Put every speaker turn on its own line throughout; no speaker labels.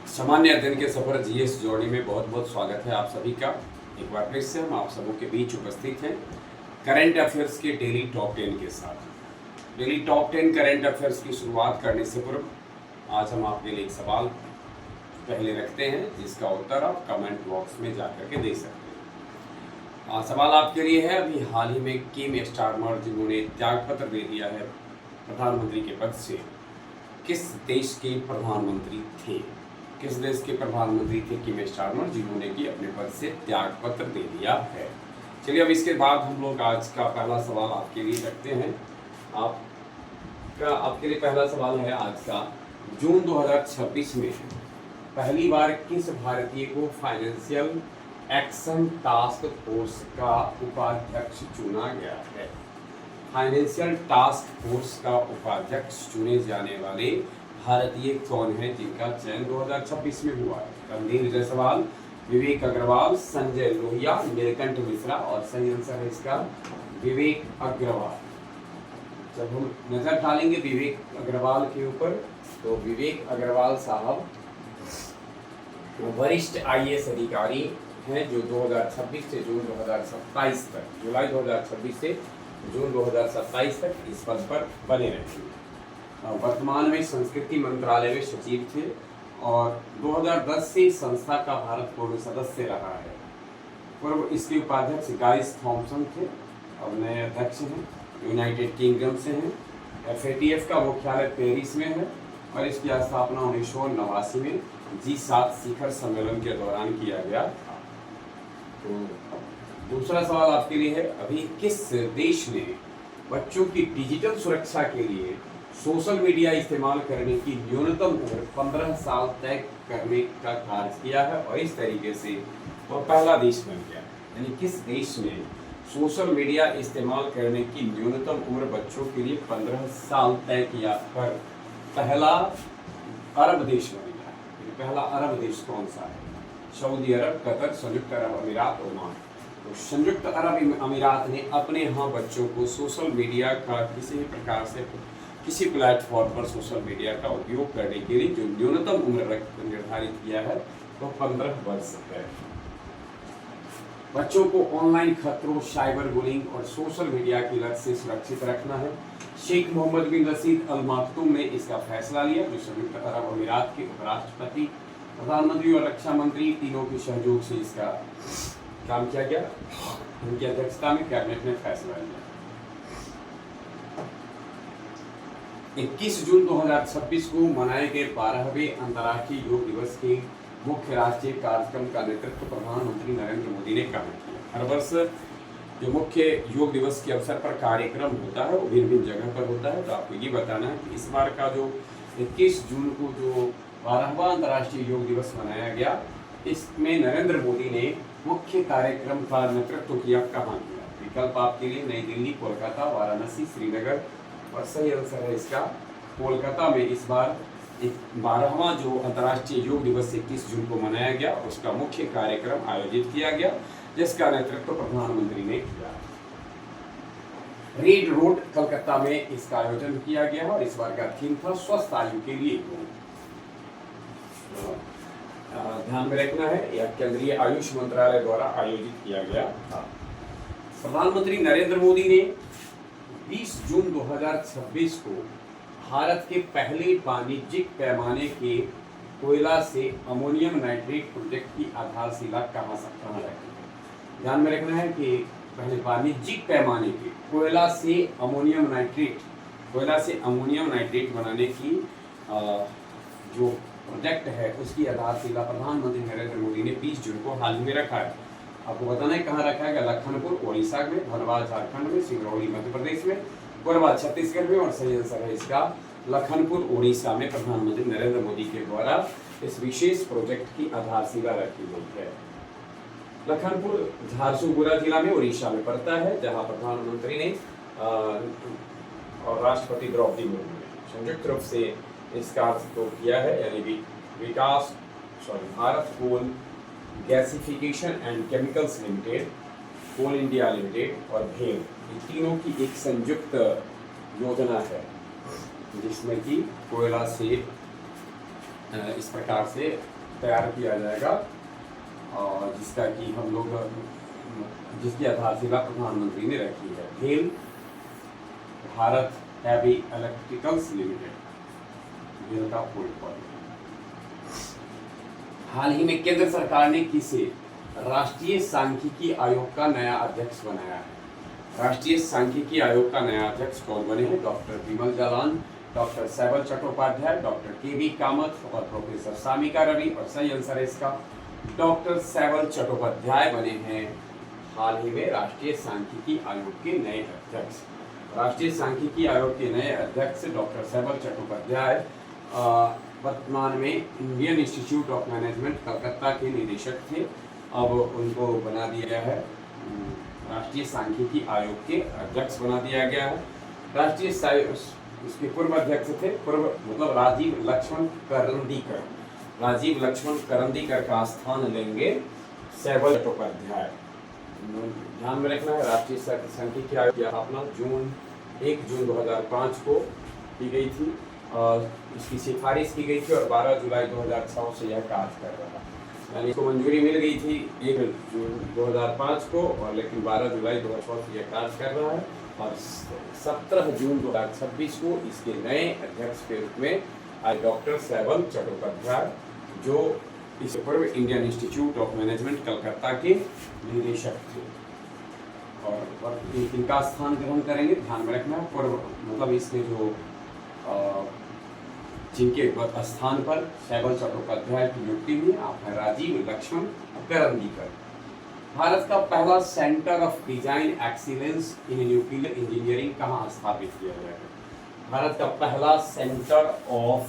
सामान्य अध्ययन के सफर जीएस जोड़ी में बहुत बहुत स्वागत है आप सभी का। एक बार फिर से हम आप सबों के बीच उपस्थित हैं करंट अफेयर्स के डेली टॉप 10 के साथ। डेली टॉप 10 करंट अफेयर्स की शुरुआत करने से पूर्व आज हम आपके लिए एक सवाल पहले रखते हैं जिसका उत्तर आप कमेंट बॉक्स में जाकर के दे सकते हैं। सवाल आपके लिए है, अभी हाल ही में किम स्टारमर जिन्होंने त्यागपत्र दे दिया है प्रधानमंत्री के पद से, किस देश के प्रधानमंत्री थे? किस देश के प्रधानमंत्री थे किम स्टारमर जिन्होंने कि अपने पद से त्यागपत्र दे दिया है? चलिए अब इसके बाद हम लोग आज का पहला सवाल आपके लिए रखते हैं। आपके लिए पहला सवाल है आज का, जून 2026 में पहली बार किस भारतीय को फाइनेंशियल एक्शन टास्क फोर्स का उपाध्यक्ष चुना गया है? फाइनेंशियल टास्क फोर्स का उपाध्यक्ष चुने जाने वाले भारतीय कौन है जिनका चयन 2026 में हुआ है? रणधीर जायसवाल, विवेक अग्रवाल, संजय लोहिया, नीलकंठ मिश्रा और सही आंसर है इसका विवेक अग्रवाल। जब हम नजर डालेंगे विवेक अग्रवाल के ऊपर तो विवेक अग्रवाल साहब वरिष्ठ आईएएस अधिकारी हैं जो 2026 से जून 2027 तक, जुलाई 2026 से जून 2027 तक इस पद पर बने रहेंगे। वर्तमान में संस्कृति मंत्रालय में सचिव थे और 2010 से संस्था का भारत पूर्व सदस्य रहा है। पूर्व इसके उपाध्यक्ष गाइस थॉमसन थे, अब नए अध्यक्ष हैं, यूनाइटेड किंगडम से हैं। FATF का मुख्यालय पेरिस में है और इसकी स्थापना 1989 में G7 शिखर सम्मेलन के दौरान किया गया था। तो दूसरा सवाल आपके लिए है, अभी किस देश ने बच्चों की डिजिटल सुरक्षा के लिए सोशल मीडिया इस्तेमाल करने की न्यूनतम उम्र 15 साल तय करने का कार्य किया है और इस तरीके से वो पहला देश बन गया? यानी किस देश ने सोशल मीडिया इस्तेमाल करने की न्यूनतम उम्र बच्चों के लिए 15 साल तय किया पर पहला अरब देश बन गया? पहला अरब देश कौन सा है? सऊदी अरब, कतर, संयुक्त अरब अमीरात, ओमान। तो संयुक्त अरब अमीरात ने अपने यहाँ बच्चों को सोशल मीडिया का किसी भी प्रकार से किसी प्लेटफॉर्म पर सोशल मीडिया का उपयोग करने के लिए जो न्यूनतम उम्र निर्धारित किया है वो 15 वर्ष है। बच्चों को ऑनलाइन खतरों, साइबर बुलिंग और सोशल मीडिया की लत से सुरक्षित रखना है। शेख मोहम्मद बिन रशीद अल मखदूम ने इसका फैसला लिया, जो संयुक्त अरब अमीरात के उपराष्ट्रपति, प्रधानमंत्री और रक्षा मंत्री तीनों के सहयोग से इसका काम किया गया। उनकी अध्यक्षता में कैबिनेट ने फैसला लिया। 21 जून 2026 को मनाए गए 12वें अंतर्राष्ट्रीय योग दिवस के मुख्य राष्ट्रीय कार्यक्रम का नेतृत्व प्रधानमंत्री नरेंद्र मोदी ने कहा किया। हर वर्ष जो मुख्य योग दिवस के अवसर पर कार्यक्रम होता है वो भिन्न भिन्न जगह पर होता है। तो आपको ये बताना है कि इस बार का जो 21 जून को जो 12वां अंतर्राष्ट्रीय योग दिवस मनाया गया, इसमें नरेंद्र मोदी ने मुख्य कार्यक्रम का नेतृत्व किया। कहाँ किया? विकल्प आपके लिए नई दिल्ली, कोलकाता, वाराणसी, श्रीनगर और सही आंसर है इसका कोलकाता में इस बार 12वां जो अंतर्राष्ट्रीय योग दिवस 21 जून को मनाया गया उसका मुख्य कार्यक्रम आयोजित किया गया, जिसका नेतृत्व प्रधानमंत्री ने किया। रेड रोड कलकत्ता में इसका आयोजन किया गया और इस बार का थीम था स्वस्थ आयु के लिए योग। ध्यान में रखना है, यह केंद्रीय आयुष मंत्रालय द्वारा आयोजित किया गया था। प्रधानमंत्री नरेंद्र मोदी ने 20 जून 2026 को भारत के पहले वाणिज्यिक पैमाने के कोयला से अमोनियम नाइट्रेट प्रोजेक्ट की आधारशिला कहाँ रखी? ध्यान में रखना है कि पहले वाणिज्यिक पैमाने के कोयला से अमोनियम नाइट्रेट बनाने की जो प्रोजेक्ट है उसकी आधारशिला प्रधानमंत्री नरेंद्र मोदी ने 20 जून को हाल ही में रखा है। आपको बताना है कहाँ रखा है? लखनपुर ओडिशा में, धनबाद झारखंड में, सिंगरौली मध्य प्रदेश में, कोरबा छत्तीसगढ़ में और सही आंसर है इसका लखनपुर ओडिशा में प्रधानमंत्री नरेंद्र मोदी के द्वारा इस विशेष प्रोजेक्ट की आधारशिला रखी गई है। लखनपुर झारसुगुड़ा जिला में ओडिशा में पड़ता है, जहां प्रधानमंत्री ने और राष्ट्रपति द्रौपदी मुर्मू ने संयुक्त रूप से इस कार्य को किया है। यानी Bharat coal gasification and chemicals limited, coal India limited और भेल, ये तीनों की एक संयुक्त योजना है जिसमें कि कोयला से इस प्रकार से तैयार किया जाएगा, और जिसका कि हम लोग जिसकी आधारशिला प्रधानमंत्री ने रखी है, भेल भारत हैवी इलेक्ट्रिकल्स लिमिटेड, भेल का फुल फॉर्म। हाल ही में केंद्र सरकार ने किसे राष्ट्रीय सांख्यिकी आयोग का नया अध्यक्ष बनाया है? राष्ट्रीय सांख्यिकी आयोग का नया अध्यक्ष कौन बने हैं? Doctor Vimal Jalan, doctor Saibal Chattopadhyay, doctor K V. Kamath और प्रोफेसर सामिका रवि, और सही आंसर है इसका डॉक्टर सैबल चट्टोपाध्याय बने हैं हाल ही में राष्ट्रीय सांख्यिकी आयोग के नए अध्यक्ष। राष्ट्रीय सांख्यिकी आयोग के नए अध्यक्ष डॉक्टर सैबल चट्टोपाध्याय वर्तमान में Indian institute of management Calcutta के निदेशक थे, अब उनको बना दिया गया है, राष्ट्रीय सांख्यिकी आयोग के अध्यक्ष बना दिया गया है। राष्ट्रीय इसके पूर्व अध्यक्ष थे, पूर्व मतलब राजीव लक्ष्मण करंदीकर, राजीव लक्ष्मण करंदीकर का स्थान लेंगे सैबल चट्टोपाध्याय। ध्यान में रखना है, राष्ट्रीय सांख्यिकी आयोग की स्थापना 1 जून 2005 को की गई थी, और इसकी सिफारिश की गई थी, और 12 जुलाई 2006 से यह कार्य कर रहा है। यानी इसको मंजूरी मिल गई थी 1 जून 2005 को, और लेकिन 12 जुलाई 2006 से यह कार्य कर रहा है, और 17 जून 2026 को इसके नए अध्यक्ष के रूप में आज डॉक्टर सैबल चट्टोपाध्याय, जो इस पूर्व Indian institute of management Calcutta के निदेशक थे, और इनका स्थान ग्रहण करेंगे। ध्यान में रखना, पूर्व मतलब इसमें जो जिनके स्थान पर सैबल चट्टोपाध्याय की नियुक्ति हुई, आप है राजीव लक्ष्मण करंदीकर। भारत का पहला centre of design excellence in nuclear engineering कहाँ स्थापित किया जाएगा? भारत का पहला centre of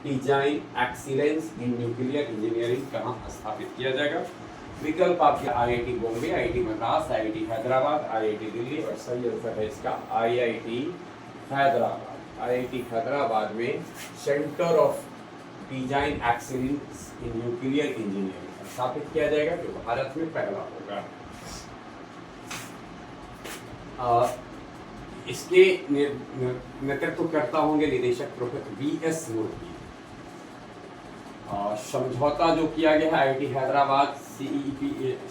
design excellence in nuclear engineering कहाँ स्थापित किया जाएगा? विकल्प आपके IIT Bombay, IIT Madras, IIT Hyderabad, IIT Delhi, और सही आंसर है इसका IIT हैदराबाद। IIT हैदराबाद में centre of design excellence in nuclear engineering स्थापित किया जाएगा, जो भारत में पहला होगा। इसके नेतृत्व करता होंगे निदेशक प्रोफेसर V.S. मूर्ति। समझौता जो किया गया है IIT हैदराबाद,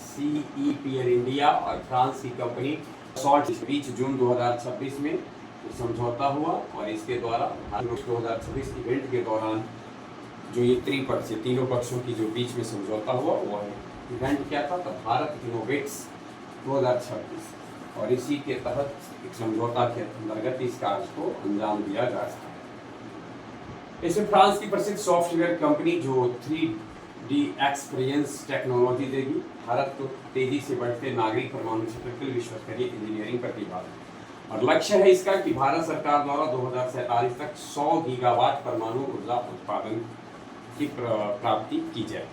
CEPL इंडिया और फ्रांस की कंपनी सॉल्ट के बीच जून 2026 में समझौता हुआ, और इसके द्वारा 2026 इवेंट के दौरान जो ये त्रिपक्षीय तीनों पक्षों की जो बीच में समझौता हुआ, वो इवेंट क्या था? तो भारत इनोवेट्स 2026, और इसी के तहत एक समझौता के अंतर्गत इस कार्य को अंजाम दिया जा सकता है। इसमें फ्रांस की प्रसिद्ध सॉफ्टवेयर कंपनी जो 3D एक्सपीरियंस टेक्नोलॉजी देगी भारत को तेजी से बढ़ते नागरिक परमाणु क्षेत्र के लिए विश्वस्तरीय इंजीनियरिंग प्रतिभा, और लक्ष्य है इसका कि भारत सरकार द्वारा 2047 तक 100 गीगावाट परमाणु ऊर्जा उत्पादन की प्राप्ति की जाए।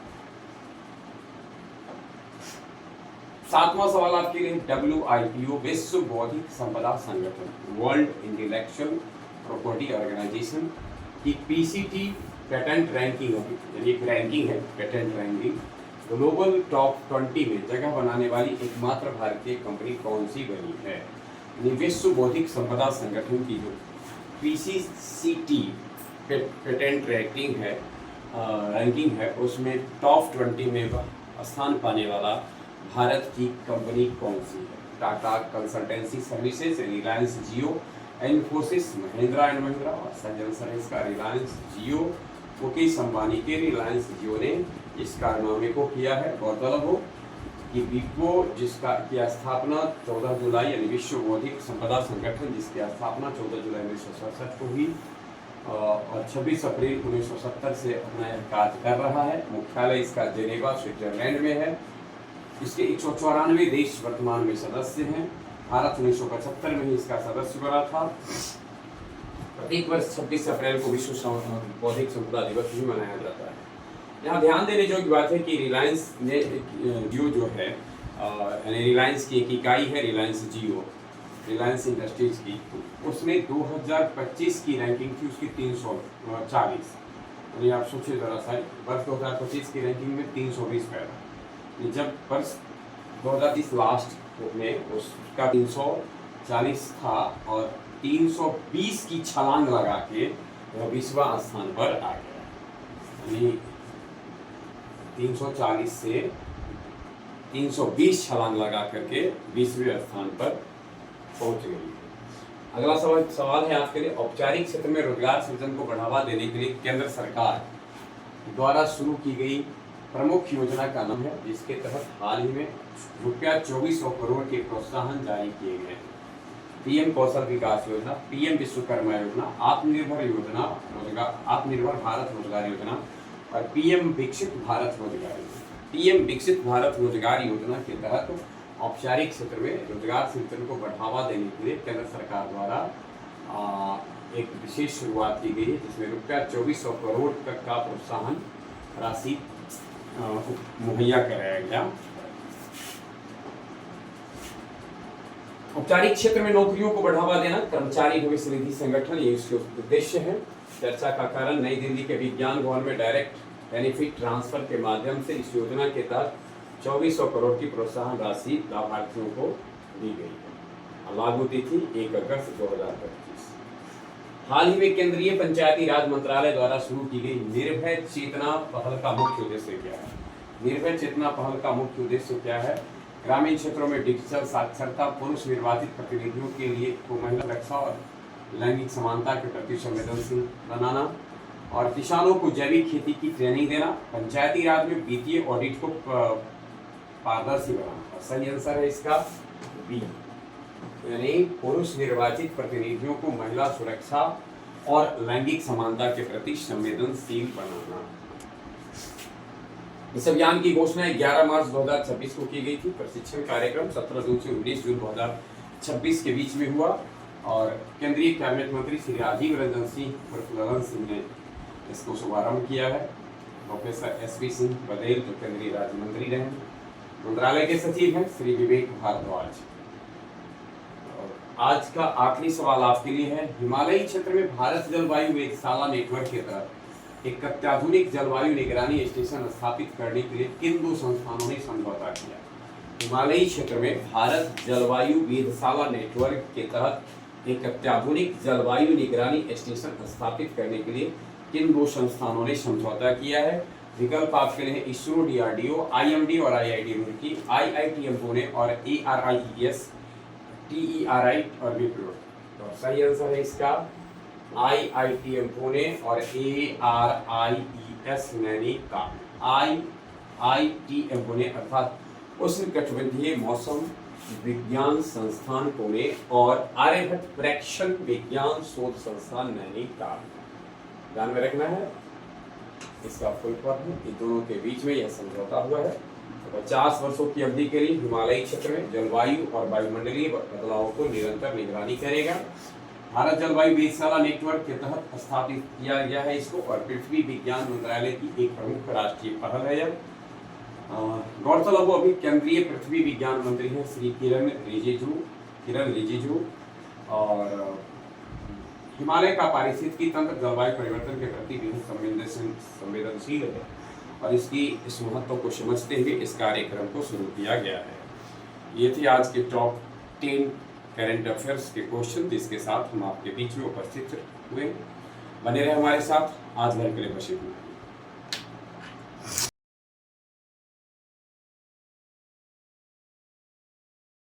7वां सवाल आपके लिए, WIPO विश्व बौद्धिक संपदा संगठन, वर्ल्ड इंटेलेक्चुअल प्रॉपर्टी ऑर्गेनाइजेशन की PCT पेटेंट रैंकिंग होगी, यानी एक रैंकिंग है पेटेंट रैंकिंग, ग्लोबल टॉप 20 में जगह बनाने वाली एकमात्र भारतीय कंपनी कौन सी बनी है? विश्व बौद्धिक संपदा संगठन की जो PCT पेटेंट रैंकिंग है उसमें टॉप 20 में स्थान पाने वाला भारत की कंपनी कौन सी है? Tata consultancy services, Reliance Jio, Infosys, Mahindra and Mahindra, और सही आंसर है इसका रिलायंस जियो। मुकेश अंबानी के रिलायंस जियो ने इस कारनामे को किया है। गौरतलब हो कि विप्रो जिसका की स्थापना 14 जुलाई यानी विश्व बौद्धिक संपदा संगठन जिसकी स्थापना 14 जुलाई 1967 को हुई, और 26 अप्रैल 1970 से अपना यह कार्य कर रहा है। मुख्यालय इसका जेनेवा स्विट्जरलैंड में है। इसके 194 देश वर्तमान में सदस्य हैं। भारत 1975 में ही इसका सदस्य बना था। प्रत्येक वर्ष 26 अप्रैल को विश्व बौद्धिक संपदा दिवस भी मनाया जाता है। यहाँ ध्यान देने योग्य बात है कि रिलायंस ने जियो जो है, यानी रिलायंस की एक इकाई है रिलायंस जियो, रिलायंस इंडस्ट्रीज की, उसमें 2025 की रैंकिंग थी उसकी 340, यानी आप सोचिए ज़रा सा, वर्ष 2025 की रैंकिंग में 320 पैदा, जब वर्ष 2030 लास्ट में उसका 340 था और 320 की छलांग लगा के वह 20वां स्थान पर आ गया। यानी 340 से 320 छलांग लगा करके 20वें स्थान पर पहुंच गई है। अगला सवाल है आपके लिए, औपचारिक क्षेत्र में रोजगार सृजन को बढ़ावा देने के लिए केंद्र सरकार द्वारा शुरू की गई प्रमुख योजना का नाम है, जिसके तहत हाल ही में रुपया 2400 करोड़ के प्रोत्साहन जारी किए गए हैं। पीएम कौशल विकास योजना, पीएम विश्वकर्मा योजना, आत्मनिर्भर भारत रोजगार योजना और पीएम विकसित भारत रोजगार योजना। पीएम विकसित भारत रोजगार योजना के तहत औपचारिक क्षेत्र में रोजगार सृजन को बढ़ावा देने के लिए केंद्र सरकार द्वारा एक विशेष शुरुआत की गई है, जिसमें रुपया 2400 करोड़ तक का प्रोत्साहन राशि मुहैया कराया गया। औपचारिक क्षेत्र में नौकरियों को बढ़ावा देना, कर्मचारी भविष्य निधि संगठन, ये इसके उद्देश्य है। चर्चा का कारण, नई दिल्ली के विज्ञान भवन में डायरेक्ट बेनिफिट ट्रांसफर के माध्यम से इस योजना के तहत 2400 करोड़ की प्रोत्साहन राशि लाभार्थियों को दी गई है। लागू तिथि 1 अगस्त 2025। हाल ही में केंद्रीय पंचायती राज मंत्रालय द्वारा शुरू की गई निर्भय चेतना पहल का मुख्य उद्देश्य क्या है? निर्भय चेतना पहल का मुख्य उद्देश्य क्या है? ग्रामीण क्षेत्रों में डिजिटल साक्षरता, पुरुष निर्वाचित प्रतिनिधियों के लिए को महिला सुरक्षा और लैंगिक समानता के प्रति संवेदनशील बनाना और किसानों को जैविक खेती की ट्रेनिंग देना, पंचायती राज में वित्तीय ऑडिट को पारदर्शी बनाना। सही आंसर है इसका बी, यानी पुरुष निर्वाचित प्रतिनिधियों को महिला सुरक्षा और लैंगिक समानता के प्रति संवेदनशील बनाना। इस अभियान की घोषणा 11 मार्च 2026 को की गई थी। प्रशिक्षण कार्यक्रम 17 जून से 19 जून 2026 के बीच में हुआ और केंद्रीय कैबिनेट मंत्री श्री राजीव रंजन सिंह उर्फ ललन सिंह ने इसको शुभारंभ किया है। प्रोफेसर एसपी सिंह बघेल जो केंद्रीय राज्य मंत्री रहे, मंत्रालय के सचिव हैं श्री विवेक भारद्वाज। आज का आखिरी सवाल आपके लिए है, हिमालयी क्षेत्र में भारत जलवायु वेधशाला नेटवर्क के तहत एक अत्याधुनिक जलवायु निगरानी स्टेशन स्थापित करने के लिए किन दो संस्थानों ने समझौता किया? हिमालयी क्षेत्र में भारत जलवायु वेधशाला नेटवर्क के तहत एक अत्याधुनिक जलवायु निगरानी स्टेशन स्थापित करने के लिए किन दो संस्थानों ने समझौता किया है? विकल्प आपके लिए इसरो, DRDO, IMD और IIT रुड़की, IITM पुणे और ARIES, TERI और विप्रो। तो सही आंसर है इसका IITM पुणे और ARIES नैनीताल। IITM पुणे अर्थात उष्णकटिबंधीय मौसम विज्ञान संस्थान पुणे और आर्यभट्ट प्रेक्षण विज्ञान शोध संस्थान नैनीताल। ध्यान में रखना है, इसका फुल फॉर्म है। दोनों के बीच में यह समझौता हुआ है। 50 वर्षों की अवधि के लिए हिमालयी क्षेत्र में जलवायु और वायुमंडलीय बदलाव को निरंतर निगरानी करेगा। भारत जलवायु वेधशाला नेटवर्क के तहत स्थापित किया गया है इसको और पृथ्वी विज्ञान मंत्रालय की एक प्रमुख राष्ट्रीय पहल है यह। गौरतलब अभी केंद्रीय पृथ्वी विज्ञान मंत्री हैं श्री किरण रिजिजू और हिमालय का पारिस्थितिकी तंत्र जलवायु परिवर्तन के प्रति बेहद संवेदनशील है और इसकी इस महत्व को समझते हुए इस कार्यक्रम को शुरू किया गया है। ये थे आज के टॉप 10 करंट अफेयर्स के क्वेश्चन, जिसके साथ हम आपके बीच में उपस्थित हुए। बने रहे हमारे साथ। आज घर के लिए बचे हुए।